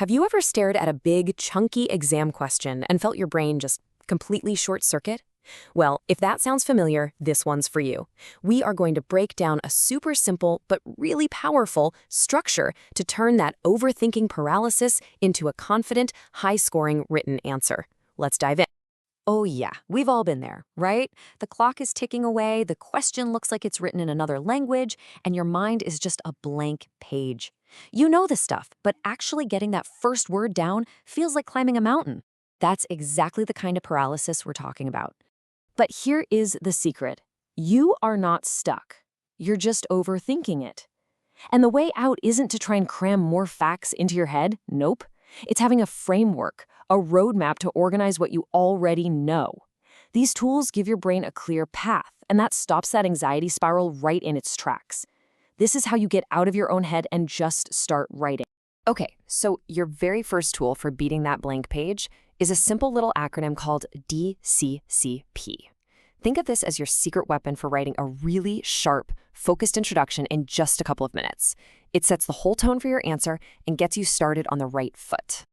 Have you ever stared at a big, chunky exam question and felt your brain just completely short-circuit? Well, if that sounds familiar, this one's for you. We are going to break down a super simple but really powerful structure to turn that overthinking paralysis into a confident, high-scoring written answer. Let's dive in. Oh yeah, we've all been there, right? The clock is ticking away, the question looks like it's written in another language, and your mind is just a blank page. You know the stuff, but actually getting that first word down feels like climbing a mountain. That's exactly the kind of paralysis we're talking about. But here is the secret. You are not stuck. You're just overthinking it. And the way out isn't to try and cram more facts into your head. Nope. It's having a framework, a roadmap to organize what you already know. These tools give your brain a clear path, and that stops that anxiety spiral right in its tracks. This is how you get out of your own head and just start writing. Okay, so your very first tool for beating that blank page is a simple little acronym called DCCP. Think of this as your secret weapon for writing a really sharp, focused introduction in just a couple of minutes. It sets the whole tone for your answer and gets you started on the right foot.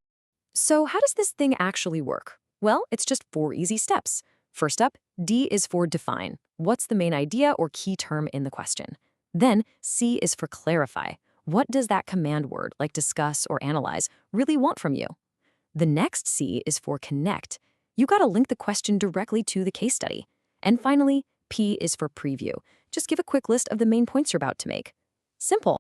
So how does this thing actually work? Well, it's just 4 easy steps. First up, D is for define. What's the main idea or key term in the question? Then C is for clarify. What does that command word, like discuss or analyze, really want from you? The next C is for connect. You got to link the question directly to the case study. And finally, P is for preview. Just give a quick list of the main points you're about to make. Simple.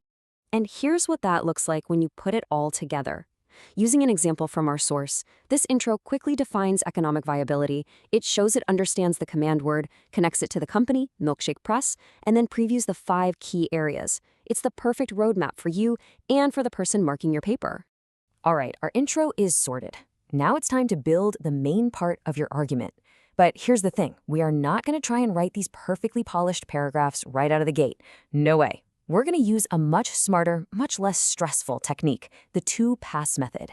And here's what that looks like when you put it all together. Using an example from our source, this intro quickly defines economic viability. It shows it understands the command word, connects it to the company, Milkshake Press, and then previews the 5 key areas. It's the perfect roadmap for you and for the person marking your paper. All right, our intro is sorted. Now it's time to build the main part of your argument. But here's the thing, we are not going to try and write these perfectly polished paragraphs right out of the gate. No way. We're going to use a much smarter, much less stressful technique, the 2-pass method.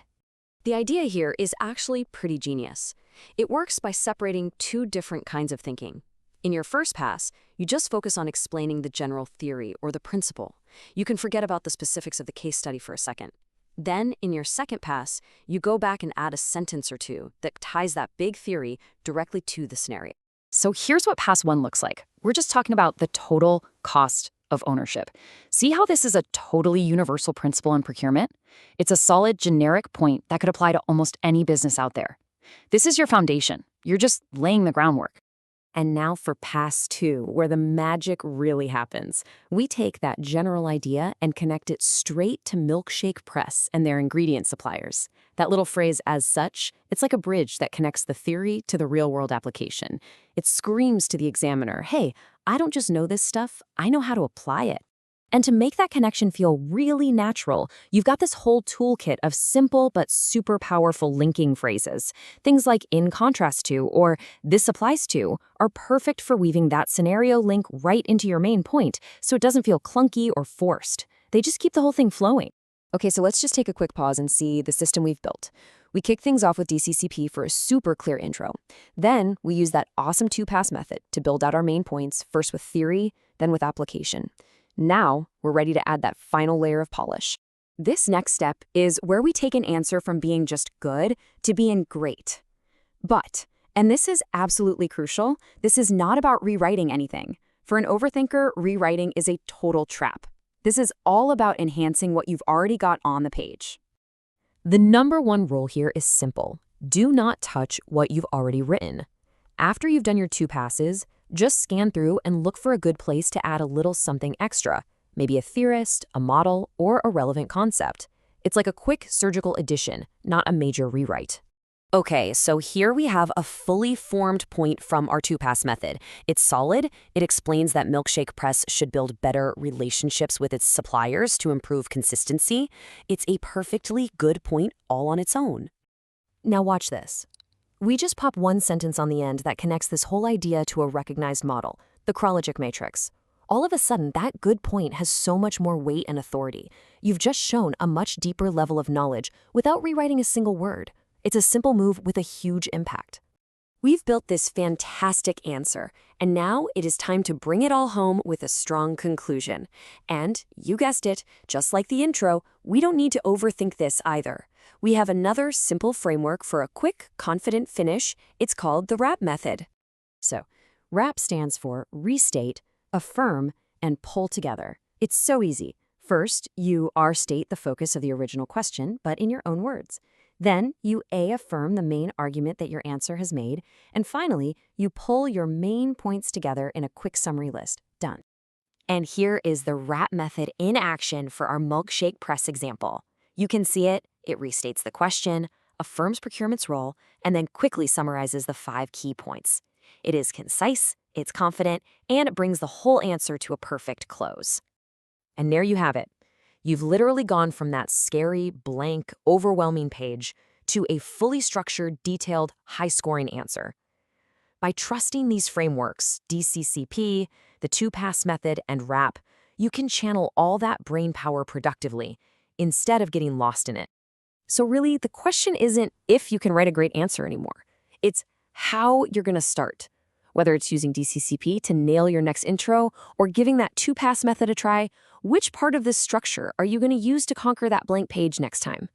The idea here is actually pretty genius. It works by separating 2 different kinds of thinking. In your first pass, you just focus on explaining the general theory or the principle. You can forget about the specifics of the case study for a second. Then, in your second pass, you go back and add a sentence or 2 that ties that big theory directly to the scenario. So here's what pass 1 looks like. We're just talking about the total cost of ownership. See how this is a totally universal principle in procurement? It's a solid, generic point that could apply to almost any business out there. This is your foundation. You're just laying the groundwork. And now for pass 2, where the magic really happens. We take that general idea and connect it straight to Milkshake Press and their ingredient suppliers. That little phrase, as such, it's like a bridge that connects the theory to the real-world application. It screams to the examiner, hey, I don't just know this stuff, I know how to apply it. And to make that connection feel really natural, you've got this whole toolkit of simple but super powerful linking phrases. Things like in contrast to or this applies to are perfect for weaving that scenario link right into your main point so it doesn't feel clunky or forced. They just keep the whole thing flowing. Okay, so let's just take a quick pause and see the system we've built. We kick things off with DCCP for a super clear intro. Then we use that awesome 2-pass method to build out our main points, first with theory, then with application. Now, we're ready to add that final layer of polish. This next step is where we take an answer from being just good to being great. But, and this is absolutely crucial, this is not about rewriting anything. For an overthinker, rewriting is a total trap. This is all about enhancing what you've already got on the page. The number 1 rule here is simple. Do not touch what you've already written. After you've done your 2 passes, just scan through and look for a good place to add a little something extra, maybe a theorist, a model, or a relevant concept. It's like a quick surgical addition, not a major rewrite. Okay, so here we have a fully formed point from our 2-pass method. It's solid. It explains that Milkshake Press should build better relationships with its suppliers to improve consistency. It's a perfectly good point all on its own. Now watch this. We just pop 1 sentence on the end that connects this whole idea to a recognized model, the chronologic matrix. All of a sudden, that good point has so much more weight and authority. You've just shown a much deeper level of knowledge without rewriting a single word. It's a simple move with a huge impact. We've built this fantastic answer, and now it is time to bring it all home with a strong conclusion. And, you guessed it, just like the intro, we don't need to overthink this either. we have another simple framework for a quick, confident finish. It's called the RAP method. So, RAP stands for restate, affirm, and pull together. It's so easy. First, you state the focus of the original question, but in your own words. Then, you affirm the main argument that your answer has made. And finally, you pull your main points together in a quick summary list. Done. And here is the RAP method in action for our milkshake press example. You can see it. It restates the question, affirms procurement's role, and then quickly summarizes the 5 key points. It is concise, it's confident, and it brings the whole answer to a perfect close. And there you have it. You've literally gone from that scary, blank, overwhelming page to a fully structured, detailed, high-scoring answer. By trusting these frameworks, DCCP, the 2-pass method, and RAP, you can channel all that brain power productively instead of getting lost in it. So really, the question isn't if you can write a great answer anymore. It's how you're going to start. Whether it's using DCCP to nail your next intro or giving that 2-pass method a try, which part of this structure are you going to use to conquer that blank page next time?